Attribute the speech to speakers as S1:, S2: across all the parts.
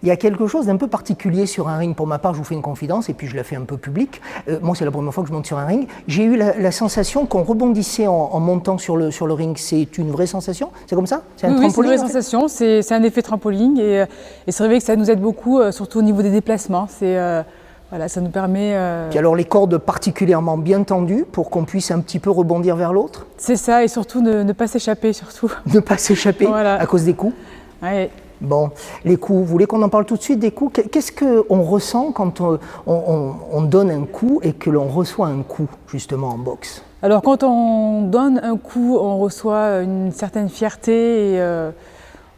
S1: Il y a quelque chose d'un peu particulier sur un ring. Pour ma part, je vous fais une confidence et puis je la fais un peu publique. Moi, c'est la première fois que je monte sur un ring. J'ai eu la sensation qu'on rebondissait en montant sur le ring. C'est une vraie sensation? C'est comme ça? C'est un
S2: Oui, c'est une
S1: trampoline,
S2: vraie
S1: en fait?
S2: sensation. C'est un effet trampoline et c'est vrai que ça nous aide beaucoup, surtout au niveau des déplacements. Voilà, ça nous permet.
S1: Puis alors les cordes particulièrement bien tendues pour qu'on puisse un petit peu rebondir vers l'autre?
S2: C'est ça, et surtout ne pas s'échapper, surtout.
S1: Ne pas s'échapper
S2: Voilà.
S1: à cause des coups?
S2: Ouais.
S1: Bon, les coups, vous voulez qu'on en parle tout de suite des coups? Qu'est-ce qu'on ressent quand on donne un coup et que l'on reçoit un coup, justement, en boxe?
S2: Alors quand on donne un coup, on reçoit une certaine fierté et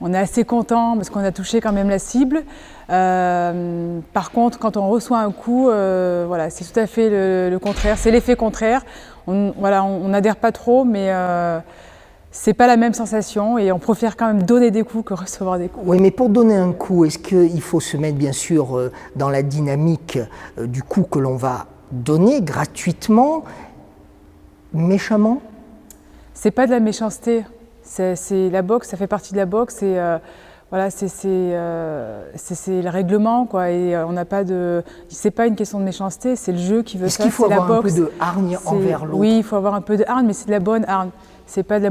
S2: on est assez content parce qu'on a touché quand même la cible. Par contre, quand on reçoit un coup, voilà, c'est tout à fait le contraire, c'est l'effet contraire. On n'adhère pas trop, mais c'est pas la même sensation et on préfère quand même donner des coups que recevoir des coups.
S1: Oui, mais pour donner un coup, est-ce qu'il faut se mettre bien sûr dans la dynamique du coup que l'on va donner gratuitement, méchamment?
S2: C'est pas de la méchanceté, c'est la boxe, ça fait partie de la boxe et voilà, c'est le règlement quoi. Et on n'a pas de, c'est pas une question de méchanceté, c'est le jeu qui veut ça.
S1: Est-ce qu'il faut avoir un peu de hargne envers l'autre?
S2: Oui, il faut avoir un peu de hargne, mais c'est de la bonne hargne. C'est pas de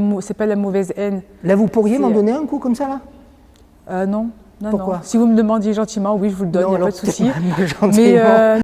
S2: la mauvaise haine.
S1: Là, vous pourriez m'en donner un coup comme ça, là?
S2: Non, non,
S1: Pourquoi?
S2: non. Si vous me demandiez gentiment, oui, je vous le donne, il n'y a pas de souci.
S1: Mais